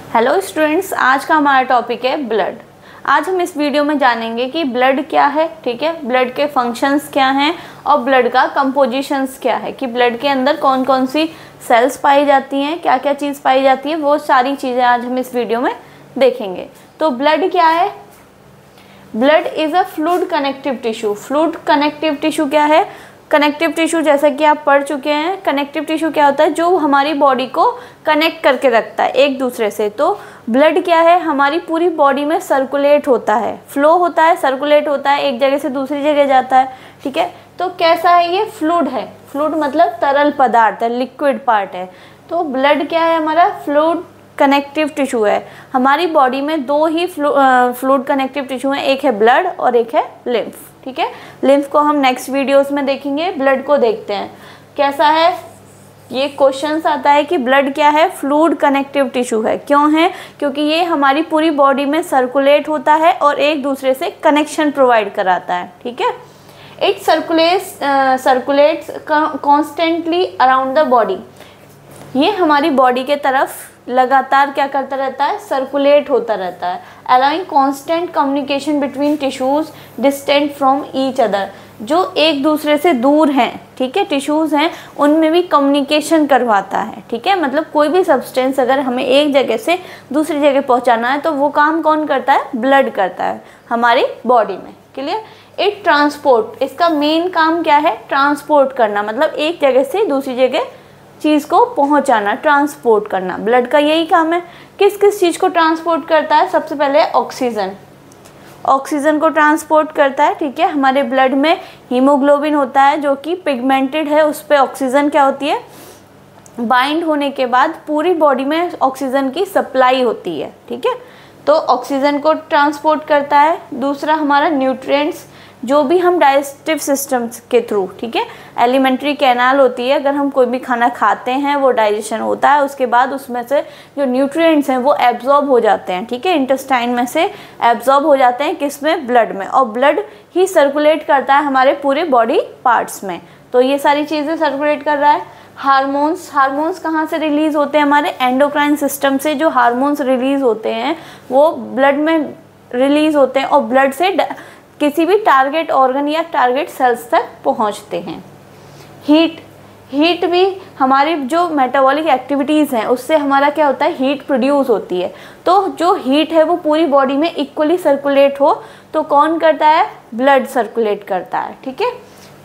Hello students, आज का हमारा टॉपिक है ब्लड। आज हम इस वीडियो में जानेंगे कि ब्लड क्या है, ठीक है, ब्लड के फंक्शंस क्या हैं और ब्लड का कंपोजिशंस क्या है, कि ब्लड के अंदर कौन कौन सी सेल्स पाई जाती हैं, क्या क्या चीज़ पाई जाती है, वो सारी चीज़ें आज हम इस वीडियो में देखेंगे। तो ब्लड क्या है? Blood is a fluid connective tissue. Fluid connective tissue क्या है? कनेक्टिव टिश्यू जैसा कि आप पढ़ चुके हैं, कनेक्टिव टिश्यू क्या होता है? जो हमारी बॉडी को कनेक्ट करके रखता है एक दूसरे से। तो ब्लड क्या है? हमारी पूरी बॉडी में सर्कुलेट होता है, फ्लो होता है, सर्कुलेट होता है, एक जगह से दूसरी जगह जाता है, ठीक है। तो कैसा है ये? फ्लूइड है। फ्लूइड मतलब तरल पदार्थ है, लिक्विड पार्ट है। तो ब्लड क्या है? हमारा फ्लूइड कनेक्टिव टिश्यू है। हमारी बॉडी में दो ही फ्लूइड कनेक्टिव टिश्यू हैं, एक है ब्लड और एक है लिम्फ, ठीक है। लिम्फ को हम नेक्स्ट वीडियोस में देखेंगे, ब्लड को देखते हैं कैसा है। ये क्वेश्चंस आता है कि ब्लड क्या है? फ्लूइड कनेक्टिव टिश्यू है। क्यों है? क्योंकि ये हमारी पूरी बॉडी में सर्कुलेट होता है और एक दूसरे से कनेक्शन प्रोवाइड कराता है, ठीक है। It circulates constantly around the body. ये हमारी बॉडी के तरफ लगातार क्या करता रहता है? सर्कुलेट होता रहता है। Allowing constant communication between tissues distant from each other. जो एक दूसरे से दूर हैं, ठीक है, टिश्यूज हैं, उनमें भी कम्युनिकेशन करवाता है, ठीक है। मतलब कोई भी सब्सटेंस अगर हमें एक जगह से दूसरी जगह पहुंचाना है तो वो काम कौन करता है? ब्लड करता है हमारी बॉडी में। क्लियर? इट ट्रांसपोर्ट, इसका मेन काम क्या है? ट्रांसपोर्ट करना, मतलब एक जगह से दूसरी जगह चीज़ को पहुंचाना, ट्रांसपोर्ट करना। ब्लड का यही काम है। किस किस चीज़ को ट्रांसपोर्ट करता है? सबसे पहले ऑक्सीजन। ऑक्सीजन को ट्रांसपोर्ट करता है, ठीक है। हमारे ब्लड में हीमोग्लोबिन होता है जो कि पिगमेंटेड है, उस पर ऑक्सीजन क्या होती है? बाइंड होने के बाद पूरी बॉडी में ऑक्सीजन की सप्लाई होती है, ठीक है। तो ऑक्सीजन को ट्रांसपोर्ट करता है। दूसरा हमारा न्यूट्रिएंट्स, जो भी हम डाइजेस्टिव सिस्टम्स के थ्रू, ठीक है, एलिमेंट्री कैनाल होती है, अगर हम कोई भी खाना खाते हैं वो डाइजेशन होता है, उसके बाद उसमें से जो न्यूट्रिएंट्स हैं वो एब्जॉर्ब हो जाते हैं, ठीक है, इंटेस्टाइन में से एब्जॉर्ब हो जाते हैं, किसमें? ब्लड में। और ब्लड ही सर्कुलेट करता है हमारे पूरे बॉडी पार्ट्स में। तो ये सारी चीज़ें सर्कुलेट कर रहा है। हार्मोन्स, हार्मोन्स कहाँ से रिलीज़ होते हैं? हमारे एंडोक्राइन सिस्टम से जो हार्मोन्स रिलीज़ होते हैं वो ब्लड में रिलीज़ होते हैं और ब्लड से किसी भी टारगेट ऑर्गन या टारगेट सेल्स तक पहुंचते हैं। हीट भी हमारी जो मेटाबॉलिक एक्टिविटीज़ हैं उससे हमारा क्या होता है? हीट प्रोड्यूस होती है। तो जो हीट है वो पूरी बॉडी में इक्वली सर्कुलेट हो तो कौन करता है? ब्लड सर्कुलेट करता है, ठीक है।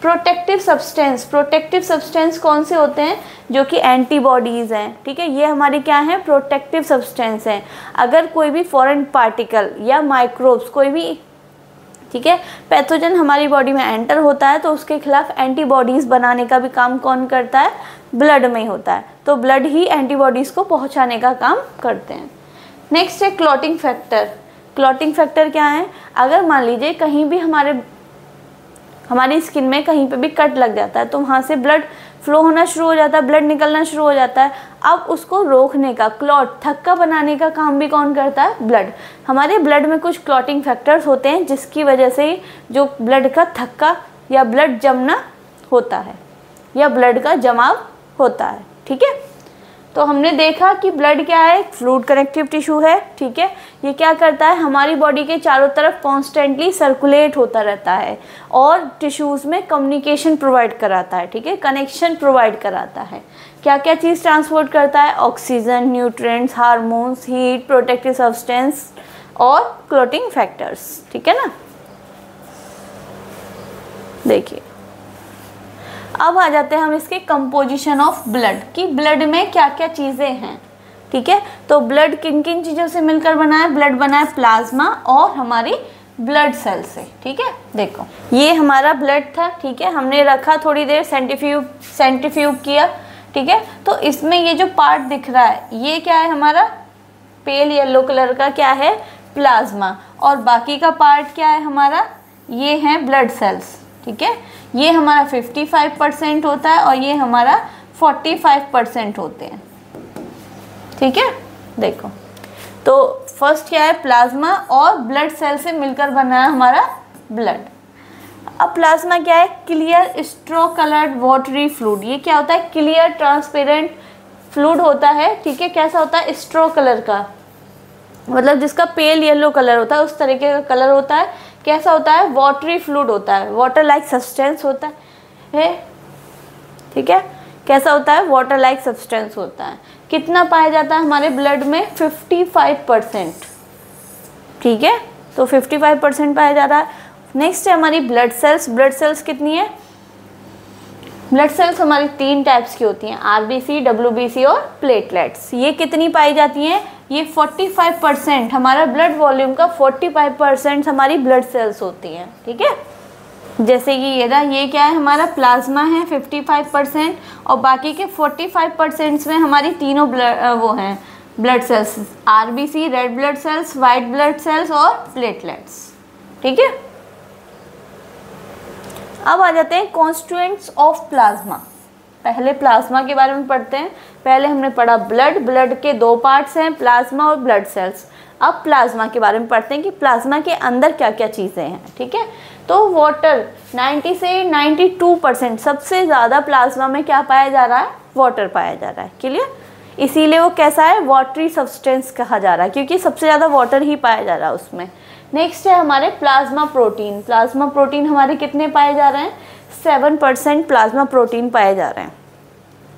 प्रोटेक्टिव सब्सटेंस कौन से होते हैं? जो कि एंटीबॉडीज़ हैं, ठीक है। ये हमारी क्या है? प्रोटेक्टिव सब्सटेंस हैं। अगर कोई भी फॉरेन पार्टिकल या माइक्रोब्स, कोई भी, ठीक है, पैथोजन हमारी बॉडी में एंटर होता है तो उसके खिलाफ एंटीबॉडीज़ बनाने का भी काम कौन करता है? ब्लड में ही होता है। तो ब्लड ही एंटीबॉडीज़ को पहुंचाने का काम करते हैं। नेक्स्ट है क्लॉटिंग फैक्टर। क्लॉटिंग फैक्टर क्या है? अगर मान लीजिए कहीं भी हमारी स्किन में कहीं पे भी कट लग जाता है तो वहाँ से ब्लड फ्लो होना शुरू हो जाता है, ब्लड निकलना शुरू हो जाता है। अब उसको रोकने का, क्लॉट, थक्का बनाने का काम भी कौन करता है? ब्लड। हमारे ब्लड में कुछ क्लॉटिंग फैक्टर्स होते हैं जिसकी वजह से जो ब्लड का थक्का या ब्लड जमना होता है या ब्लड का जमाव होता है, ठीक है। तो हमने देखा कि ब्लड क्या है? फ्लूइड कनेक्टिव टिश्यू है, ठीक है। ये क्या करता है? हमारी बॉडी के चारों तरफ कॉन्स्टेंटली सर्कुलेट होता रहता है और टिश्यूज़ में कम्युनिकेशन प्रोवाइड कराता है, ठीक है, कनेक्शन प्रोवाइड कराता है। क्या क्या चीज़ ट्रांसपोर्ट करता है? Oxygen, nutrients, hormones, heat, protective substance और क्लॉटिंग फैक्टर्स, ठीक है ना। देखिए, अब आ जाते हैं हम इसके कंपोजिशन ऑफ ब्लड, कि ब्लड में क्या क्या चीज़ें हैं, ठीक है। तो ब्लड किन किन चीज़ों से मिलकर बना है? ब्लड बना है प्लाज्मा और हमारी ब्लड सेल से, ठीक है। देखो, ये हमारा ब्लड था, ठीक है, हमने रखा थोड़ी देर, सेंट्रीफ्यूग किया, ठीक है। तो इसमें ये जो पार्ट दिख रहा है ये क्या है? हमारा पेल येलो कलर का क्या है? प्लाज्मा। और बाकी का पार्ट क्या है हमारा? ये है ब्लड सेल्स, ठीक है। ये हमारा 55% होता है और ये हमारा 45% होते हैं, ठीक है। देखो, तो फर्स्ट क्या है? प्लाज्मा और ब्लड सेल से मिलकर बना है हमारा ब्लड। अब प्लाज्मा क्या है? Clear straw coloured watery fluid. ये क्या होता है? क्लियर ट्रांसपेरेंट फ्लूइड होता है, ठीक है। कैसा होता है? स्ट्रॉ कलर का, मतलब जिसका पेल येलो कलर होता है उस तरीके का कलर होता है। कैसा होता है? वाटरी फ्लूइड होता है, वाटर लाइक सब्सटेंस होता है, ठीक है। कैसा होता है? वाटर लाइक सब्सटेंस होता है। कितना पाया जाता है हमारे ब्लड में? 55%, ठीक है। तो 55% पाया जा रहा है। नेक्स्ट है हमारी ब्लड सेल्स। ब्लड सेल्स कितनी है? ब्लड सेल्स हमारी 3 टाइप्स की होती हैं, आरबीसी, डब्ल्यूबीसी और प्लेटलेट्स। ये कितनी पाई जाती हैं? ये 45%, हमारा ब्लड वॉल्यूम का 45% हमारी ब्लड सेल्स होती हैं, ठीक है। जैसे कि ये क्या है? हमारा प्लाज्मा है 55% और बाकी के 45% में हमारी तीनों वो हैं blood cells, RBC, red blood cells, white blood sales और प्लेटलेट्स, ठीक है। अब आ जाते हैं कॉन्स्टिट्यूएंट्स ऑफ प्लाज्मा। पहले प्लाज्मा के बारे में पढ़ते हैं। पहले हमने पढ़ा ब्लड, ब्लड के 2 पार्ट्स हैं, प्लाज्मा और ब्लड सेल्स। अब प्लाज्मा के बारे में पढ़ते हैं कि प्लाज्मा के अंदर क्या क्या चीज़ें हैं, ठीक है। तो वाटर 90 से 92%, सबसे ज़्यादा प्लाज्मा में क्या पाया जा रहा है? वाटर पाया जा रहा है, क्लियर। इसीलिए वो कैसा है? वाटरी सब्सटेंस कहा जा रहा है, क्योंकि सबसे ज़्यादा वाटर ही पाया जा रहा है उसमें। नेक्स्ट है हमारे प्लाज्मा प्रोटीन। प्लाज्मा प्रोटीन हमारे कितने पाए जा रहे हैं? 7% प्लाज्मा प्रोटीन पाए जा रहे हैं।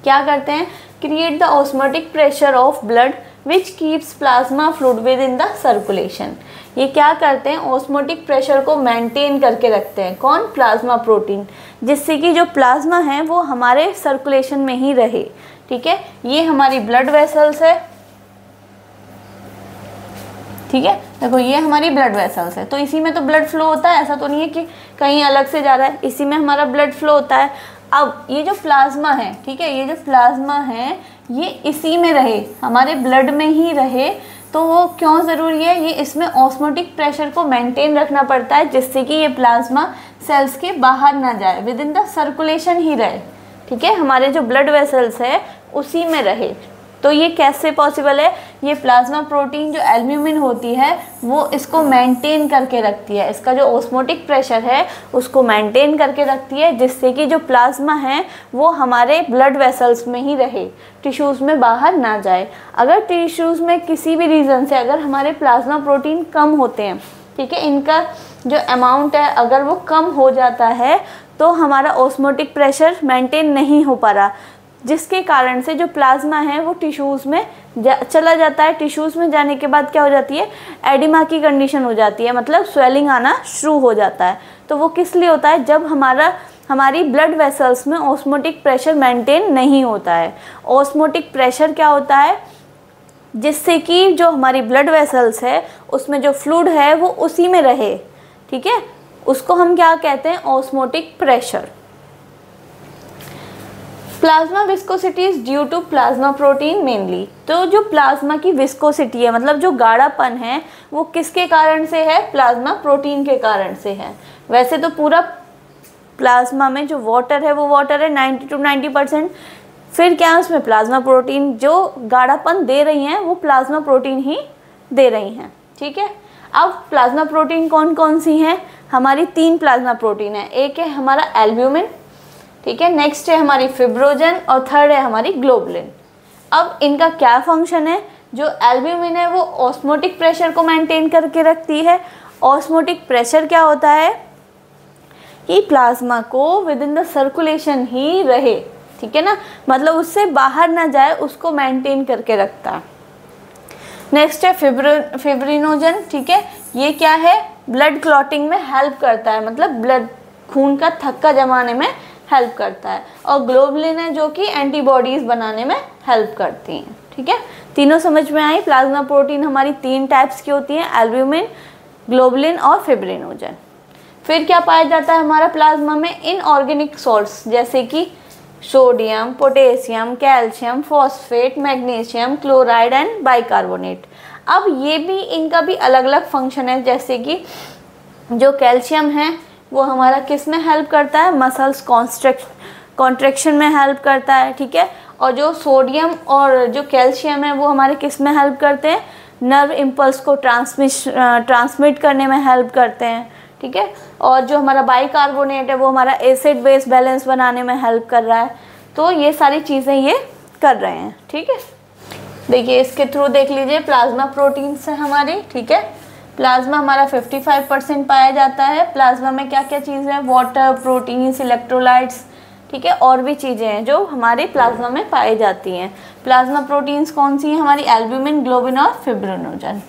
क्या करते हैं? Create the osmotic pressure of blood which keeps plasma fluid with in the circulation. ये क्या करते हैं? ऑस्मोटिक प्रेशर को मेंटेन करके रखते हैं। कौन? प्लाज्मा प्रोटीन, जिससे कि जो प्लाज्मा है वो हमारे सर्कुलेशन में ही रहे, ठीक है। ये हमारी ब्लड वेसल्स है, ठीक है। देखो ये हमारी ब्लड वेसल्स है, तो इसी में तो ब्लड फ्लो होता है, ऐसा तो नहीं है कि कहीं अलग से जा रहा है, इसी में हमारा ब्लड फ्लो होता है। अब ये जो प्लाज्मा है, ठीक है, ये जो प्लाज्मा है ये इसी में रहे, हमारे ब्लड में ही रहे, तो वो क्यों ज़रूरी है? ये इसमें ऑस्मोटिक प्रेशर को मेंटेन रखना पड़ता है, जिससे कि ये प्लाज्मा सेल्स के बाहर ना जाए, विद इन द सर्कुलेशन ही रहे, ठीक है। हमारे जो ब्लड वेसल्स है उसी में रहे। तो ये कैसे पॉसिबल है? ये प्लाज्मा प्रोटीन जो एल्ब्यूमिन होती है वो इसको मेंटेन करके रखती है, इसका जो ऑस्मोटिक प्रेशर है उसको मेंटेन करके रखती है, जिससे कि जो प्लाज्मा है वो हमारे ब्लड वेसल्स में ही रहे, टिश्यूज़ में बाहर ना जाए। अगर टिश्यूज़ में किसी भी रीज़न से अगर हमारे प्लाज्मा प्रोटीन कम होते हैं, ठीक है, इनका जो अमाउंट है अगर वो कम हो जाता है तो हमारा ऑस्मोटिक प्रेशर मेंटेन नहीं हो पा रहा, जिसके कारण से जो प्लाज्मा है वो टिश्यूज़ में चला जाता है। टिश्यूज़ में जाने के बाद क्या हो जाती है? एडिमा की कंडीशन हो जाती है, मतलब स्वेलिंग आना शुरू हो जाता है। तो वो किस लिए होता है? जब हमारी ब्लड वेसल्स में ऑस्मोटिक प्रेशर मेंटेन नहीं होता है। ऑस्मोटिक प्रेशर क्या होता है? जिससे कि जो हमारी ब्लड वेसल्स है उसमें जो फ्लूइड है वो उसी में रहे, ठीक है, उसको हम क्या कहते हैं? Osmotic pressure. Plasma viscosity is due to plasma protein mainly. तो जो प्लाज्मा की विस्कोसिटी है, मतलब जो गाढ़ापन है, वो किसके कारण से है? प्लाज्मा प्रोटीन के कारण से है। वैसे तो पूरा प्लाज्मा में जो वाटर है वो वाटर है 90 to 90%। फिर क्या है उसमें? प्लाज्मा प्रोटीन जो गाढ़ापन दे रही हैं वो प्लाज्मा प्रोटीन ही दे रही हैं, ठीक है। अब प्लाज्मा प्रोटीन कौन कौन सी हैं? हमारी 3 प्लाज्मा प्रोटीन है। एक है हमारा एल्ब्यूमिन, ठीक है, नेक्स्ट है हमारी फिब्रोजन और थर्ड है हमारी ग्लोबुलिन। अब इनका क्या फंक्शन है? जो एल्ब्यूमिन है वो ऑस्मोटिक प्रेशर को मेंटेन करके रखती है। ऑस्मोटिक प्रेशर क्या होता है? कि प्लाज्मा को विद इन द सर्कुलेशन ही रहे, ठीक है ना, मतलब उससे बाहर ना जाए, उसको मेंटेन करके रखता है। नेक्स्ट है फिब्रिनोजन, ठीक है, ये क्या है? ब्लड क्लॉटिंग में हेल्प करता है, मतलब ब्लड खून का थक्का जमाने में हेल्प करता है। और ग्लोबुलिन है जो कि एंटीबॉडीज़ बनाने में हेल्प करती हैं, ठीक है। तीनों समझ में आई? प्लाज्मा प्रोटीन हमारी 3 टाइप्स की होती हैं, एल्ब्यूमिन, ग्लोबुलिन और फिब्रिनोजन। फिर क्या पाया जाता है हमारा प्लाज्मा में? इनऑर्गेनिक सॉल्ट्स, जैसे कि sodium, potassium, calcium, phosphate, magnesium, chloride and bicarbonate. अब ये भी इनका भी अलग अलग फंक्शन है, जैसे कि जो कैल्शियम है वो हमारा किस में हेल्प करता है? मसल्स कॉन्ट्रैक्शन में हेल्प करता है, ठीक है। और जो सोडियम और जो कैल्शियम है वो हमारे किस में हेल्प करते हैं? नर्व इम्पल्स को ट्रांसमिट करने में हेल्प करते हैं, ठीक है। और जो हमारा बाइकार्बोनेट है वो हमारा एसिड बेस बैलेंस बनाने में हेल्प कर रहा है। तो ये सारी चीज़ें ये कर रहे हैं, ठीक है। देखिए इसके थ्रू देख लीजिए, प्लाज्मा प्रोटीन्स है हमारी, ठीक है। प्लाज्मा हमारा 55% पाया जाता है। प्लाज्मा में क्या क्या चीज़ें हैं, वाटर, प्रोटीन्स, इलेक्ट्रोलाइट्स, ठीक है, और भी चीज़ें हैं जो हमारे प्लाज्मा में पाई जाती हैं। प्लाज्मा प्रोटीन्स कौन सी हैं हमारी, एल्ब्यूमिन, ग्लोबिन और फिब्रिनोजन,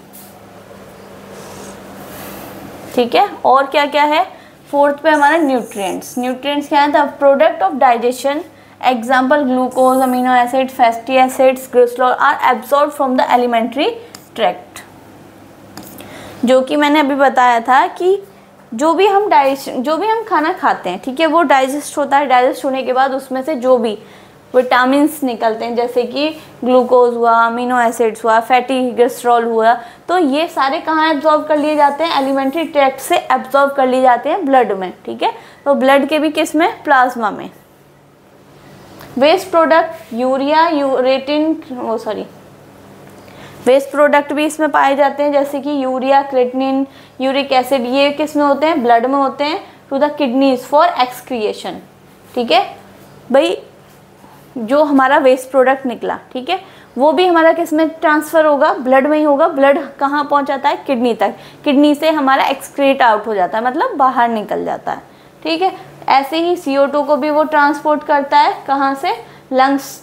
ठीक है। और क्या क्या है, फोर्थ पे हमारा न्यूट्रिएंट्स। न्यूट्रिएंट्स क्या है, the product of digestion, example glucose, amino acid, fatty acids, glycerol are absorb from the alimentary tract. जो कि मैंने अभी बताया था कि जो भी हम खाना खाते हैं, ठीक है, वो डाइजेस्ट होता है। डाइजेस्ट होने के बाद उसमें से जो भी विटामिन्स निकलते हैं, जैसे कि ग्लूकोज हुआ, अमीनो एसिड्स हुआ, फैटी ग्लिसरॉल हुआ, तो ये सारे कहाँ एब्जॉर्ब कर लिए जाते हैं, एलिमेंट्री ट्रैक्ट से एब्जॉर्ब कर लिए जाते हैं ब्लड में, ठीक है। तो ब्लड के भी किस में, प्लाज्मा में। Waste product urea, waste product भी इसमें पाए जाते हैं, जैसे कि यूरिया, क्रेटिनिन, यूरिक एसिड, ये किस में होते हैं, ब्लड में होते हैं, to the kidneys for excretion, ठीक है। भाई जो हमारा वेस्ट प्रोडक्ट निकला, ठीक है, वो भी हमारा किस में ट्रांसफ़र होगा, ब्लड में ही होगा। ब्लड कहाँ पहुँच जाता है, किडनी तक। किडनी से हमारा एक्सक्रीट आउट हो जाता है, मतलब बाहर निकल जाता है, ठीक है। ऐसे ही CO2 को भी वो ट्रांसपोर्ट करता है, कहाँ से, लंग्स।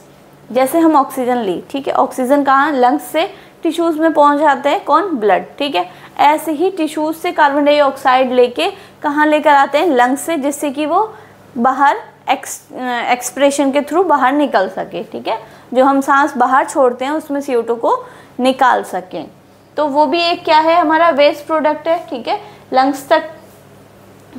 जैसे हम ऑक्सीजन ली, ठीक है, ऑक्सीजन कहाँ, लंग्स से टिश्यूज़ में पहुँच जाते हैं, कौन, ब्लड, ठीक है। ऐसे ही टिश्यूज़ से कार्बन डाइऑक्साइड लेके कहाँ लेकर आते हैं, लंग्स से, जिससे कि वो बाहर एक्सप्रेशन के थ्रू बाहर निकल सके, ठीक है। जो हम सांस बाहर छोड़ते हैं उसमें CO2 को निकाल सकें, तो वो भी एक क्या है, हमारा वेस्ट प्रोडक्ट है, ठीक है। लंग्स तक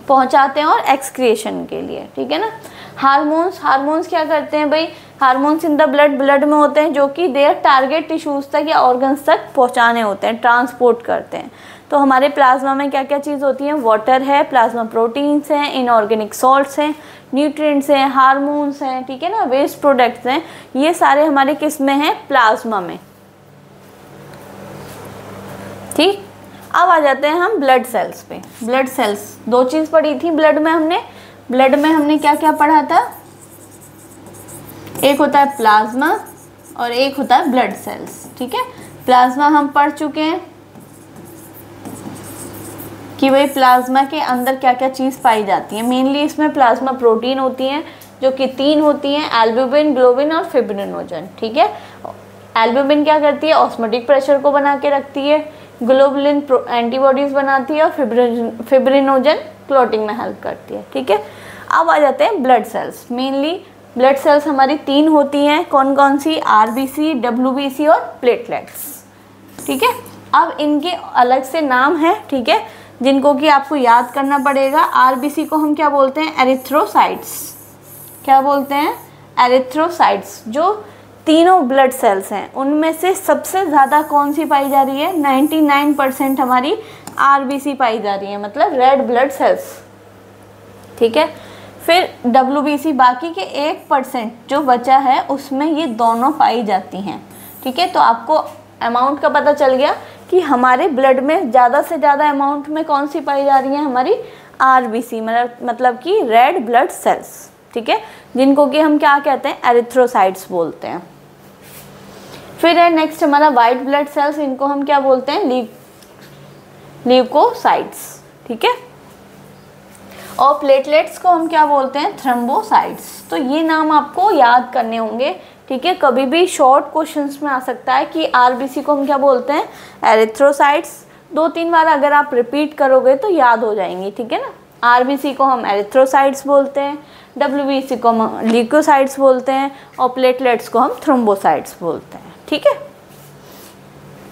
पहुंचाते हैं और एक्सक्रिएशन के लिए, ठीक है ना। हार्मोन्स क्या करते हैं भाई, हार्मोन्स इन द ब्लड में होते हैं, जो कि देयर टारगेट टिश्यूज़ तक या ऑर्गन्स तक पहुंचाने होते हैं, ट्रांसपोर्ट करते हैं। तो हमारे प्लाज्मा में क्या क्या चीज़ होती है, वाटर है, प्लाज्मा प्रोटीन्स हैं, इनऑर्गेनिक सॉल्ट्स हैं, न्यूट्रिएंट्स हैं, हार्मोन्स हैं, ठीक है ना, वेस्ट प्रोडक्ट्स हैं, ये सारे हमारे किस में हैं, प्लाज्मा में, ठीक। अब आ जाते हैं हम ब्लड सेल्स पे। ब्लड सेल्स, दो चीज़ पढ़ी थी ब्लड में हमने क्या क्या पढ़ा था, एक होता है प्लाज्मा और एक होता है ब्लड सेल्स, ठीक है। प्लाज्मा हम पढ़ चुके हैं कि भाई प्लाज्मा के अंदर क्या क्या चीज़ पाई जाती है। मेनली इसमें प्लाज्मा प्रोटीन होती हैं, जो कि 3 होती हैं, एल्ब्यूमिन, ग्लोबिन और फिब्रिनोजन, ठीक है। एल्ब्यूमिन क्या करती है, ऑस्मोटिक प्रेशर को बना के रखती है, ग्लोबुलिन एंटीबॉडीज़ बनाती है और फिब्रिनोजन क्लॉटिंग में हेल्प करती है, ठीक है। अब आ जाते हैं blood cells. Mainly blood cells हमारी 3 होती हैं, कौन कौन सी, RBC, WBC और प्लेटलेट्स, ठीक है। अब इनके अलग से नाम है, ठीक है, जिनको कि आपको याद करना पड़ेगा। RBC को हम क्या बोलते हैं, एरिथ्रोसाइट्स। क्या बोलते हैं, एरिथ्रोसाइट्स। जो तीनों ब्लड सेल्स हैं उनमें से सबसे ज़्यादा कौन सी पाई जा रही है, 99% हमारी RBC पाई जा रही है, मतलब रेड ब्लड सेल्स, ठीक है। फिर WBC, बाकी के 1% जो बचा है उसमें ये दोनों पाई जाती हैं, ठीक है। तो आपको अमाउंट का पता चल गया कि हमारे ब्लड में ज़्यादा से ज़्यादा अमाउंट में कौन सी पाई जा रही है, हमारी RBC, मतलब कि रेड ब्लड सेल्स, ठीक है, जिनको कि हम क्या कहते हैं, एरिथ्रोसाइट्स बोलते हैं। फिर है नेक्स्ट हमारा वाइट ब्लड सेल्स, इनको हम क्या बोलते हैं, ल्यूकोसाइट्स, ठीक है। और प्लेटलेट्स को हम क्या बोलते हैं, थ्रोम्बोसाइट्स। तो ये नाम आपको याद करने होंगे, ठीक है। कभी भी शॉर्ट क्वेश्चंस में आ सकता है कि RBC को हम क्या बोलते हैं, एरिथ्रोसाइट्स। 2-3 बार अगर आप रिपीट करोगे तो याद हो जाएंगी, ठीक है ना। RBC को हम एरिथ्रोसाइट्स बोलते हैं, WBC को हम ल्यूकोसाइट्स बोलते हैं और प्लेटलेट्स को हम थ्रोम्बोसाइट्स बोलते हैं, ठीक है।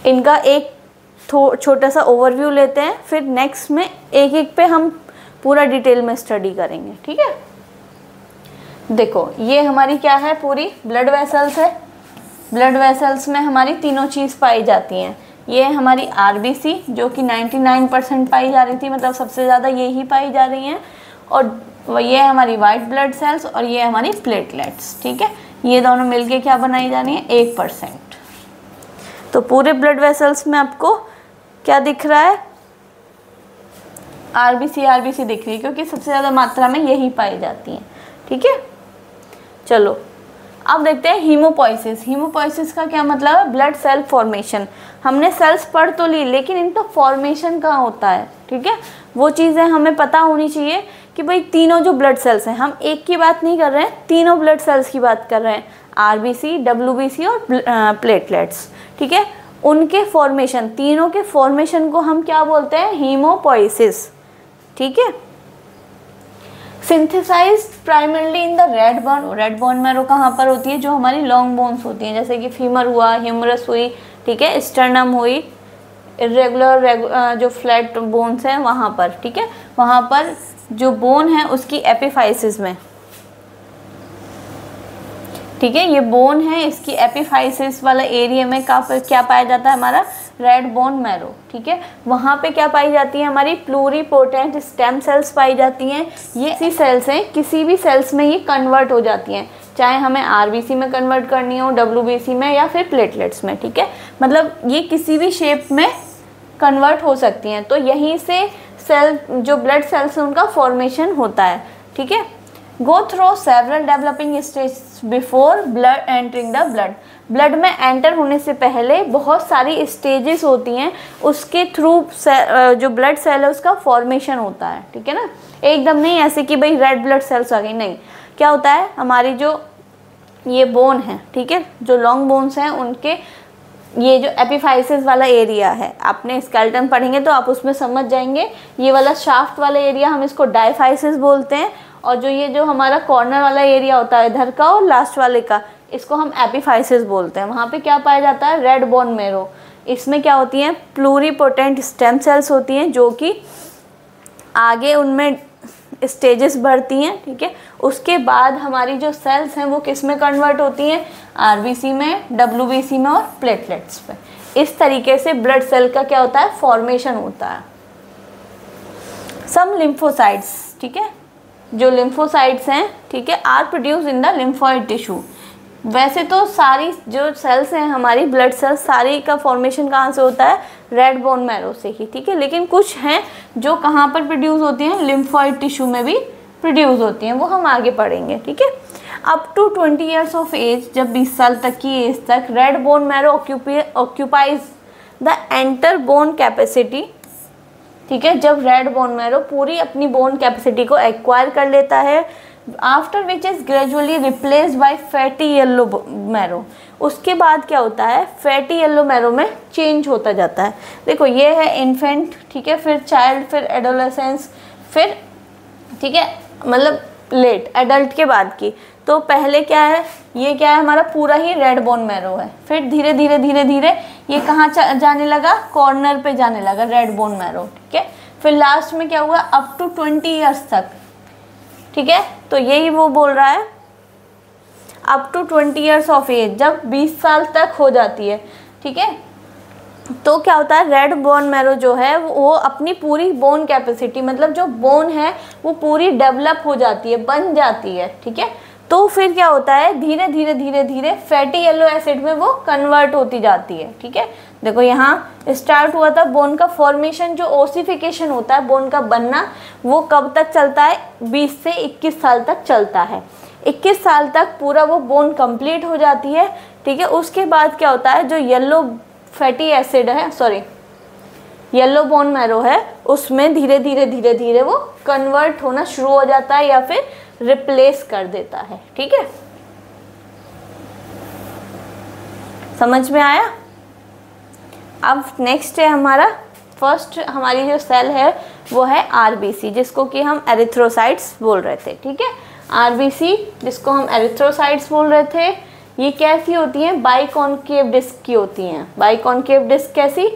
इनका एक छोटा सा ओवरव्यू लेते हैं, फिर नेक्स्ट में एक एक पे हम पूरा डिटेल में स्टडी करेंगे, ठीक है। देखो ये हमारी क्या है, पूरी ब्लड वेसल्स है। ब्लड वेसल्स में हमारी तीनों चीज़ पाई जाती हैं। ये हमारी RBC जो कि 99% पाई जा रही थी, मतलब सबसे ज़्यादा ये ही पाई जा रही हैं, और ये हमारी वाइट ब्लड सेल्स और ये हमारी प्लेटलेट्स, ठीक है। ये दोनों मिलके क्या बनाई जा रही हैं, 1%। तो पूरे ब्लड वेसल्स में आपको क्या दिख रहा है, RBC दिख रही है, क्योंकि सबसे ज़्यादा मात्रा में यही पाई जाती हैं, ठीक है। चलो अब देखते हैं हीमोपोइसिस। हीमोपोइसिस का क्या मतलब है? Blood cell formation. हमने सेल्स पढ़ तो ली, लेकिन इनका फॉर्मेशन कहाँ होता है, ठीक है, वो चीज़ें हमें पता होनी चाहिए कि भाई तीनों जो ब्लड सेल्स हैं, हम एक की बात नहीं कर रहे हैं, तीनों ब्लड सेल्स की बात कर रहे हैं, आरबीसी, डब्ल्यूबीसी और प्लेटलेट्स, ठीक है, उनके फॉर्मेशन, तीनों के फॉर्मेशन को हम क्या बोलते हैं? हीमोपोइसिस, ठीक है। Synthesised primarily in the red bone. Red bone marrow कहाँ पर होती है? जो हमारी लॉन्ग बोन्स होती हैं, जैसे कि फीमर हुआ, ह्यूमरस हुई, ठीक है, स्टर्नम हुई, इरेगुलर जो फ्लैट बोन्स हैं वहाँ पर, ठीक है, वहाँ पर जो बोन है उसकी एपिफाइसिस में, ठीक है, ये बोन है, इसकी एपिफाइसिस वाला एरिया में क्या पाया जाता है? हमारा रेड बोन मैरो, ठीक है। वहाँ पे क्या पाई जाती है? हमारी प्लूरीपोटेंट स्टेम सेल्स पाई जाती हैं। ये ऐसी सेल्स हैं, किसी भी सेल्स में ये कन्वर्ट हो जाती हैं, चाहे हमें आरबीसी में कन्वर्ट करनी हो, डब्ल्यूबीसी में, या फिर प्लेटलेट्स में, ठीक है, मतलब ये किसी भी शेप में कन्वर्ट हो सकती हैं। तो यहीं से सेल, जो ब्लड सेल्स हैं, उनका फॉर्मेशन होता है, ठीक है। Go through several developing stage before blood entering the blood. Blood में एंटर होने से पहले बहुत सारी स्टेजेस होती हैं, उसके थ्रू जो ब्लड सेल है उसका फॉर्मेशन होता है, ठीक है ना। एकदम नहीं ऐसे कि भाई रेड ब्लड सेल्स आ गई, नहीं। क्या होता है? हमारी जो ये बोन है, ठीक है, जो लॉन्ग बोन्स हैं, उनके ये जो एपिफाइसिस वाला एरिया है, आपने स्केलेटन पढ़ेंगे तो आप उसमें समझ जाएंगे। ये वाला शाफ्ट वाला एरिया हम इसको डायफाइसिस बोलते हैं, और जो हमारा कॉर्नर वाला एरिया होता है इधर का और लास्ट वाले का, इसको हम एपिफाइसिस बोलते हैं। वहाँ पे क्या पाया जाता है? Red bone marrow. इसमें क्या होती हैं? प्लूरीपोटेंट स्टेम सेल्स होती हैं, जो कि आगे उनमें स्टेजेस बढ़ती हैं, ठीक है। उसके बाद हमारी जो सेल्स हैं वो किस में कन्वर्ट होती हैं? आरबीसी में, डब्ल्यूबीसी में और प्लेटलेट्स पे। इस तरीके से ब्लड सेल का क्या होता है? फॉर्मेशन होता है। सम लिम्फोसाइट्स, ठीक है, जो लिम्फोसाइट्स हैं, ठीक है, are produce in the lymphoid tissue. वैसे तो सारी जो सेल्स हैं हमारी ब्लड सेल्स, सारी का फॉर्मेशन कहाँ से होता है? रेड बोन मैरो से ही, ठीक है, लेकिन कुछ हैं जो कहाँ पर प्रोड्यूस होती हैं? लिम्फोइड टिश्यू में भी प्रोड्यूस होती हैं, वो हम आगे पढ़ेंगे, ठीक है। Up to 20 years of age, जब 20 साल तक की एज तक, red bone marrow occupies the entire bone capacity, ठीक है, जब रेड बोन मैरो पूरी अपनी बोन कैपेसिटी को एक्वायर कर लेता है, after which is gradually replaced by fatty yellow marrow. उसके बाद क्या होता है? फैटी येलो मैरो में चेंज होता जाता है। देखो ये है इन्फेंट, ठीक है, फिर चाइल्ड, फिर एडोलेसेंस, फिर, ठीक है, मतलब लेट एडल्ट के बाद की। तो पहले क्या है? ये क्या है? हमारा पूरा ही रेड बोन मैरो है। फिर धीरे धीरे धीरे धीरे ये कहाँ जाने लगा? कॉर्नर पे जाने लगा रेड बोन मैरो, ठीक है। फिर लास्ट में क्या हुआ? अप टू 20 ईयर्स तक, ठीक है, तो यही वो बोल रहा है, up to 20 years of age, जब 20 साल तक हो जाती है, ठीक है, तो क्या होता है? रेड बोन मैरो जो है वो अपनी पूरी बोन कैपेसिटी, मतलब जो बोन है वो पूरी डेवलप हो जाती है, बन जाती है, ठीक है। तो फिर क्या होता है? धीरे धीरे धीरे धीरे फैटी येलो एसिड में वो कन्वर्ट होती जाती है, ठीक है। देखो यहाँ स्टार्ट हुआ था बोन का फॉर्मेशन, जो ओसिफिकेशन होता है, बोन का बनना, वो कब तक चलता है? 20 से 21 साल तक चलता है। 21 साल तक पूरा वो बोन कंप्लीट हो जाती है, ठीक है। उसके बाद क्या होता है? जो येलो फैटी एसिड है, सॉरी येलो बोन मैरो है, उसमें धीरे धीरे धीरे धीरे वो कन्वर्ट होना शुरू हो जाता है या फिर रिप्लेस कर देता है, ठीक है। समझ में आया? अब नेक्स्ट है हमारा फर्स्ट, हमारी जो सेल है वो है आरबीसी, जिसको कि हम एरिथ्रोसाइट्स बोल रहे थे, ठीक है। आरबीसी जिसको हम एरिथ्रोसाइट्स बोल रहे थे, ये कैसी होती हैं? बाइकॉन्केव डिस्क की होती हैं। बाइकॉन्केव डिस्क कैसी?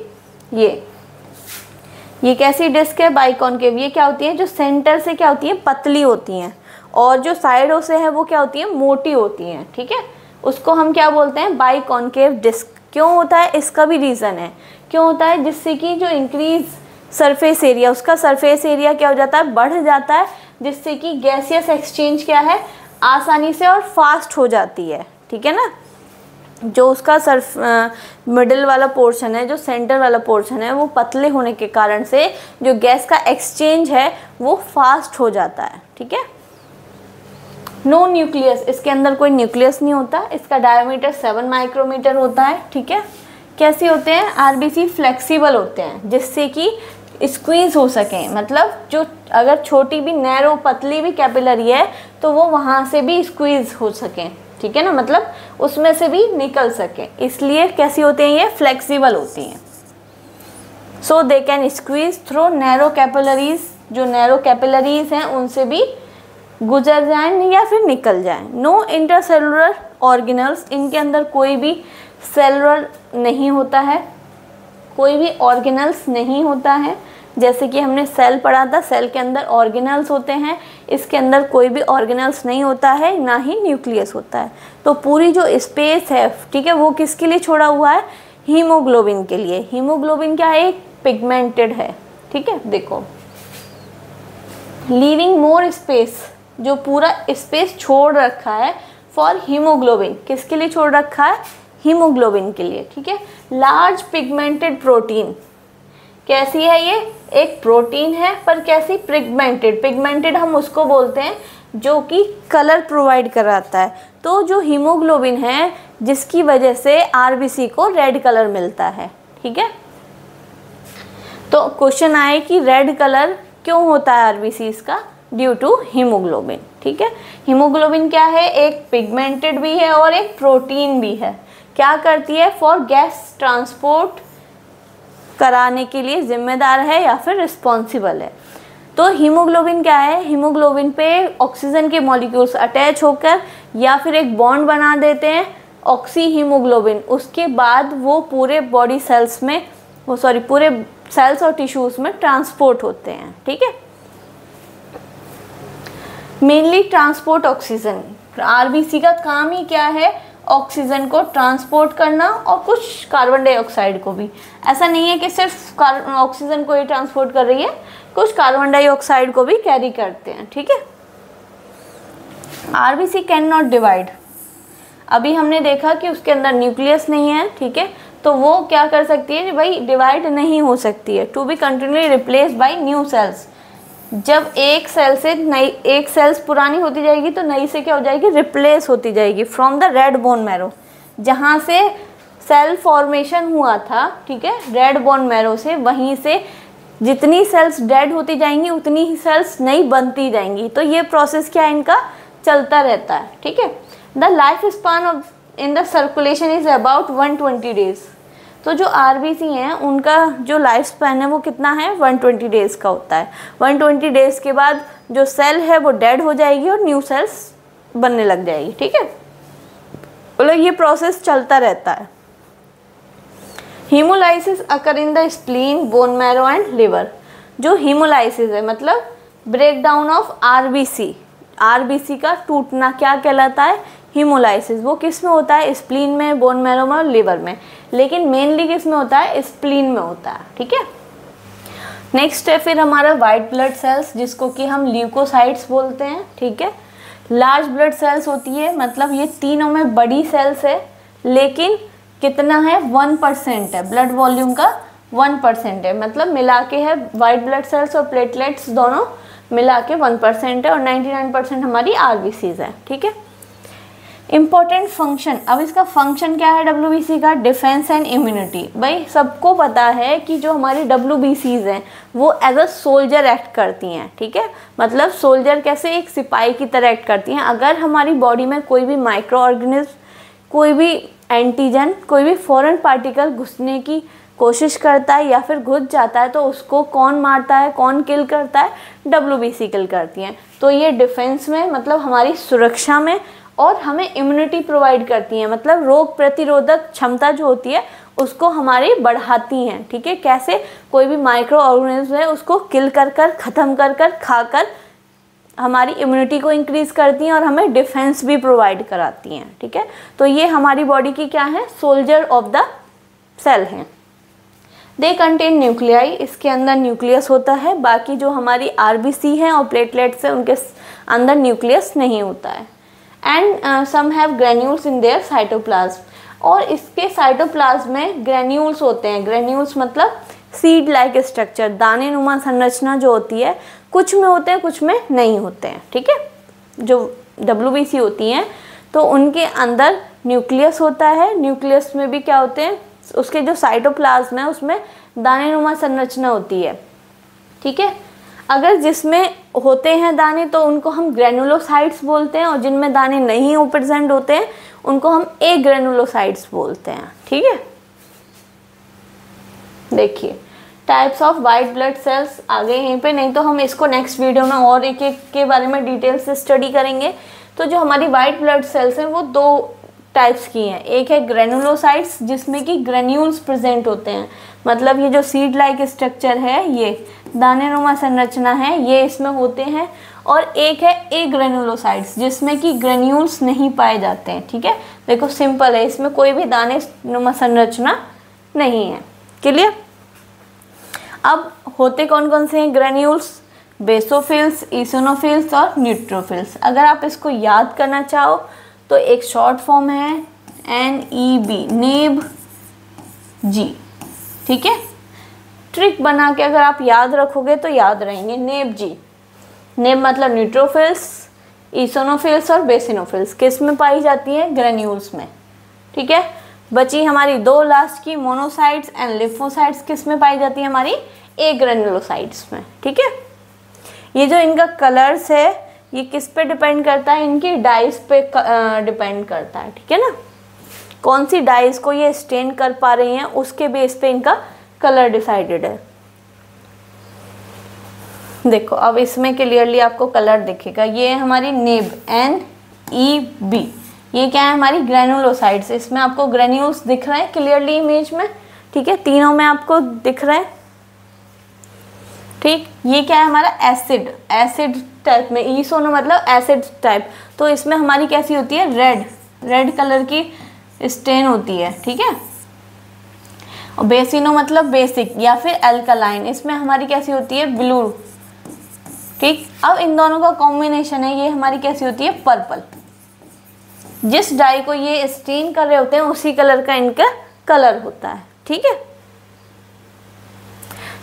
ये कैसी डिस्क है? बाइकॉन्केव। ये क्या होती है? जो सेंटर से क्या होती है? पतली होती हैं, और जो साइडों से है वो क्या होती है? मोटी होती हैं, ठीक है। उसको हम क्या बोलते हैं? बाइकॉन्केव डिस्क। क्यों होता है? इसका भी रीज़न है। क्यों होता है? जिससे कि जो इंक्रीज सरफेस एरिया, उसका सरफेस एरिया क्या हो जाता है? बढ़ जाता है, जिससे कि गैसियस एक्सचेंज क्या है? आसानी से और फास्ट हो जाती है, ठीक है ना। जो उसका मिडिल वाला पोर्शन है, जो सेंटर वाला पोर्शन है, वो पतले होने के कारण से जो गैस का एक्सचेंज है वो फास्ट हो जाता है, ठीक है। नो न्यूक्लियस, इसके अंदर कोई न्यूक्लियस नहीं होता। इसका डायमीटर 7 माइक्रोमीटर होता है, ठीक है। कैसे होते हैं? आरबीसी फ्लेक्सिबल होते हैं जिससे कि स्क्वीज हो सकें, मतलब जो अगर छोटी भी नैरो पतली भी कैपिलरी है तो वो वहाँ से भी स्क्वीज हो सकें, ठीक है ना, मतलब उसमें से भी निकल सकें, इसलिए कैसी होती हैं ये? फ्लेक्सिबल होती हैं। So they can squeeze through narrow capillaries, जो नैरो कैपिलरीज हैं उनसे भी गुजर जाएं या फिर निकल जाएं। नो इंटरसेलुलर ऑर्गेनल्स, इनके अंदर कोई भी सेलुलर नहीं होता है, कोई भी ऑर्गेनल्स नहीं होता है। जैसे कि हमने सेल पढ़ा था, सेल के अंदर ऑर्गेनल्स होते हैं, इसके अंदर कोई भी ऑर्गेनल्स नहीं होता है, ना ही न्यूक्लियस होता है। तो पूरी जो स्पेस है, ठीक है, वो किसके लिए छोड़ा हुआ है? हीमोग्लोबिन के लिए। हीमोग्लोबिन क्या है? एक पिगमेंटेड है, ठीक है। देखो, लीविंग मोर स्पेस, जो पूरा स्पेस छोड़ रखा है फॉर हीमोग्लोबिन, किसके लिए छोड़ रखा है? हीमोग्लोबिन के लिए, ठीक है। लार्ज पिगमेंटेड प्रोटीन, कैसी है ये? एक प्रोटीन है, पर कैसी? पिगमेंटेड। पिगमेंटेड हम उसको बोलते हैं जो कि कलर प्रोवाइड कराता है। तो जो हीमोग्लोबिन है जिसकी वजह से आरबीसी को रेड कलर मिलता है, ठीक है। तो क्वेश्चन आए कि रेड कलर क्यों होता है आरबीसी का? ड्यू टू हीमोग्लोबिन, ठीक है। हीमोग्लोबिन क्या है? एक पिगमेंटेड भी है और एक प्रोटीन भी है। क्या करती है? फॉर गैस ट्रांसपोर्ट कराने के लिए जिम्मेदार है या फिर रिस्पॉन्सिबल है। तो हीमोग्लोबिन क्या है? हीमोग्लोबिन पे ऑक्सीजन के मॉलिक्यूल्स अटैच होकर या फिर एक बॉन्ड बना देते हैं ऑक्सी हीमोग्लोबिन, उसके बाद वो पूरे बॉडी सेल्स में, पूरे सेल्स और टिश्यूज में ट्रांसपोर्ट होते हैं, ठीक है। मेनली ट्रांसपोर्ट ऑक्सीजन, आरबीसी का काम ही क्या है? ऑक्सीजन को ट्रांसपोर्ट करना और कुछ कार्बन डाइऑक्साइड को भी। ऐसा नहीं है कि सिर्फ ऑक्सीजन को ही ट्रांसपोर्ट कर रही है, कुछ कार्बन डाइऑक्साइड को भी कैरी करते हैं, ठीक है। आरबीसी कैन नॉट डिवाइड, अभी हमने देखा कि उसके अंदर न्यूक्लियस नहीं है, ठीक है, तो वो क्या कर सकती है भाई? डिवाइड नहीं हो सकती है। To be continuously replace by new cells, जब एक सेल से नई, एक सेल्स पुरानी होती जाएगी तो नई से क्या हो जाएगी? रिप्लेस होती जाएगी। From the red bone marrow, जहाँ से सेल फॉर्मेशन हुआ था, ठीक है, रेड बोन मैरो से, वहीं से जितनी सेल्स डेड होती जाएंगी उतनी ही सेल्स नई बनती जाएंगी। तो ये प्रोसेस क्या है? इनका चलता रहता है, ठीक है। The life span of in the circulation is about 120 days. तो जो आरबीसी हैं उनका जो लाइफ स्पैन है वो कितना है? 120 डेज़ का होता है। 120 डेज़ के बाद जो सेल है वो डेड हो जाएगी और न्यू सेल्स बनने लग जाएगी, ठीक है। मतलब ये प्रोसेस चलता रहता है। Haemolysis occur in the spleen, bone marrow and liver. जो हीमोलाइसिस है मतलब break down of RBC, RBC का टूटना क्या कहलाता है? हीमोलाइसिस। वो किस में होता है? स्प्लीन में, बोन मैरो में और लिवर में, लेकिन मेनली किस में होता है? स्प्लीन में होता है, ठीक है। नेक्स्ट है फिर हमारा वाइट ब्लड सेल्स, जिसको कि हम ल्यूकोसाइट्स बोलते हैं, ठीक है। लार्ज ब्लड सेल्स होती है, मतलब ये तीनों में बड़ी सेल्स है, लेकिन कितना है? 1% है, ब्लड वॉल्यूम का 1% है, मतलब मिला के है वाइट ब्लड सेल्स और प्लेटलेट्स दोनों मिला के 1% है, और 99% हमारी आरबीसीज है, ठीक है। इम्पॉर्टेंट फंक्शन, अब इसका फंक्शन क्या है डब्ल्यूबीसी का? Defence and immunity. भाई सबको पता है कि जो हमारी डब्ल्यूबीसीज हैं वो एज अ सोल्जर एक्ट करती हैं, ठीक है। मतलब सोल्जर कैसे? एक सिपाही की तरह एक्ट करती हैं। अगर हमारी बॉडी में कोई भी माइक्रो ऑर्गेनिज्म, कोई भी एंटीजन, कोई भी फॉरेन पार्टिकल घुसने की कोशिश करता है या फिर घुस जाता है, तो उसको कौन मारता है, कौन किल करता है? डब्ल्यूबीसी किल करती हैं। तो ये डिफेंस में, मतलब हमारी सुरक्षा में, और हमें इम्यूनिटी प्रोवाइड करती हैं, मतलब रोग प्रतिरोधक क्षमता जो होती है उसको हमारी बढ़ाती हैं, ठीक है। कैसे? कोई भी माइक्रो ऑर्गेनिज्म है उसको किल कर कर, ख़त्म कर कर, खाकर हमारी इम्यूनिटी को इंक्रीज करती हैं और हमें डिफेंस भी प्रोवाइड कराती हैं, ठीक है। तो ये हमारी बॉडी की क्या है? सोल्जर ऑफ द सेल हैं। दे कंटेन न्यूक्लियाई, इसके अंदर न्यूक्लियस होता है। बाकी जो हमारी आरबीसी हैं और प्लेटलेट्स हैं उनके अंदर न्यूक्लियस नहीं होता है। And some have granules in their cytoplasm, और इसके साइटोप्लाज्म में ग्रेन्यूल्स होते हैं। ग्रेन्यूल्स मतलब सीड लाइक स्ट्रक्चर, दाने नुमा संरचना जो होती है, कुछ में होते हैं कुछ में नहीं होते हैं, ठीक है। जो WBC होती हैं तो उनके अंदर न्यूक्लियस होता है। न्यूक्लियस में भी क्या होते हैं, उसके जो साइटोप्लाज्म है उसमें दानेनुमा संरचना होती है, ठीक है। अगर जिसमें होते हैं दाने तो उनको हम ग्रेनुलोसाइट्स बोलते हैं, और जिनमें दाने नहीं हो प्रेजेंट होते हैं उनको हम एग्रेनुलोसाइट्स बोलते हैं, ठीक है। देखिए types of white blood cells आ गए यहीं पे, नहीं तो हम इसको नेक्स्ट वीडियो में और एक एक के बारे में डिटेल से स्टडी करेंगे। तो जो हमारी वाइट ब्लड सेल्स हैं वो दो टाइप्स की हैं। एक है ग्रेनुलोसाइट्स जिसमें कि ग्रेन्यूल्स प्रेजेंट होते हैं, मतलब ये जो सीड लाइक स्ट्रक्चर है, ये दानेनुमा संरचना है, ये इसमें होते हैं। और एक है एग्रेनुलोसाइट्स जिसमें कि ग्रेन्यूल्स नहीं पाए जाते हैं, ठीक है। देखो सिंपल है, इसमें कोई भी दानेनुमा संरचना नहीं है, क्लियर। अब होते कौन कौन से हैं ग्रेन्यूल्स, बेसोफिल्स, इसिनोफिल्स और न्यूट्रोफिल्स। अगर आप इसको याद करना चाहो तो एक शॉर्ट फॉर्म है NEB, नेब जी, ठीक है। ट्रिक बना के अगर आप याद रखोगे तो याद रहेंगे, नेब जी। नेब मतलब न्यूट्रोफिल्स, इसिनोफिल्स और बेसिनोफिल्स किस में पाई जाती है, ग्रेन्यूल्स में, ठीक है। बची हमारी दो लास्ट की, मोनोसाइट्स एंड लिम्फोसाइट्स, किस में पाई जाती है, हमारी एग्रेनुलोसाइट्स में, ठीक है। ये जो इनका कलर्स है ये किस पे डिपेंड करता है, इनकी डाइस पे डिपेंड करता है, ठीक है ना। कौन सी डाइस को ये स्टेन कर पा रही हैं उसके बेस पे इनका कलर डिसाइडेड है। देखो अब इसमें क्लियरली आपको कलर दिखेगा, ये है हमारी नेब NEB, ये क्या है हमारी ग्रेनुलोसाइट्स, इसमें आपको ग्रेन्यूल्स दिख रहे हैं क्लियरली इमेज में, ठीक है, तीनों में आपको दिख रहा है, ठीक। ये क्या है हमारा एसिड टाइप में, ईसोनो मतलब एसिड टाइप, तो इसमें हमारी कैसी होती है, रेड कलर की स्टेन होती है, ठीक है। और बेसिनो मतलब बेसिक या फिर अल्कलाइन, इसमें हमारी कैसी होती है, ब्लू, ठीक। अब इन दोनों का कॉम्बिनेशन है, ये हमारी कैसी होती है, पर्पल। जिस डाई को ये स्टेन कर रहे होते हैं उसी कलर का इनका कलर होता है, ठीक है।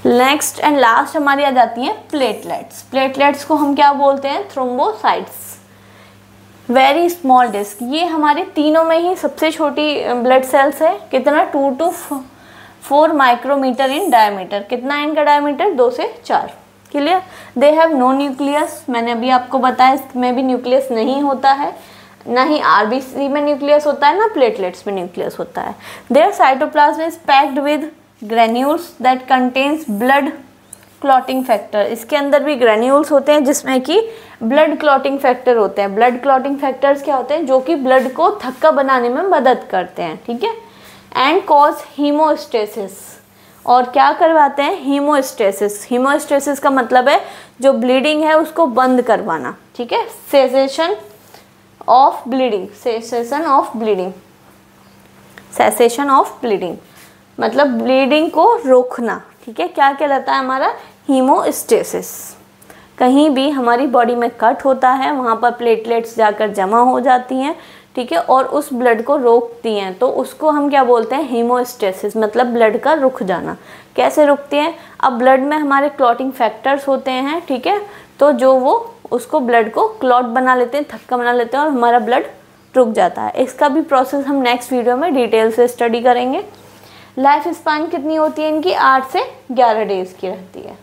नेक्स्ट एंड लास्ट हमारी आ जाती हैं प्लेटलेट्स। प्लेटलेट्स को हम क्या बोलते हैं, थ्रोम्बोसाइट्स। वेरी स्मॉल डिस्क, ये हमारे तीनों में ही सबसे छोटी ब्लड सेल्स है, कितना 2 to 4 माइक्रोमीटर इन डायमीटर। कितना है इनका डायमीटर, 2 से 4, clear. They have no nucleus, मैंने अभी आपको बताया इसमें भी न्यूक्लियस नहीं होता है, ना ही RBC में न्यूक्लियस होता है, ना प्लेटलेट्स में न्यूक्लियस होता है। Their cytoplasm is packed with granules that contains blood clotting factor. इसके अंदर भी ग्रेन्यूल्स होते हैं जिसमें कि ब्लड क्लॉटिंग फैक्टर होते हैं। ब्लड क्लॉटिंग फैक्टर्स क्या होते हैं, जो कि ब्लड को थक्का बनाने में मदद करते हैं, ठीक है। एंड कॉज हीमोस्टेसिस, और क्या करवाते हैं, हीमोस्टेसिस। हीमोस्टेसिस का मतलब है जो ब्लीडिंग है उसको बंद करवाना, ठीक है। Cessation of bleeding, cessation of bleeding, cessation of bleeding मतलब ब्लीडिंग को रोकना, ठीक है। क्या कहलाता है हमारा, हीमोस्टेसिस। कहीं भी हमारी बॉडी में कट होता है वहाँ पर प्लेटलेट्स जाकर जमा हो जाती हैं, ठीक है, और उस ब्लड को रोकती हैं, तो उसको हम क्या बोलते हैं, हीमोस्टेसिस, मतलब ब्लड का रुक जाना। कैसे रुकती हैं, अब ब्लड में हमारे क्लॉटिंग फैक्टर्स होते हैं, ठीक है, तो जो वो उसको ब्लड को क्लॉट बना लेते हैं, थक्का बना लेते हैं और हमारा ब्लड रुक जाता है। इसका भी प्रोसेस हम नेक्स्ट वीडियो में डिटेल से स्टडी करेंगे। लाइफ स्पान कितनी होती है इनकी, 8 से 11 डेज की रहती है।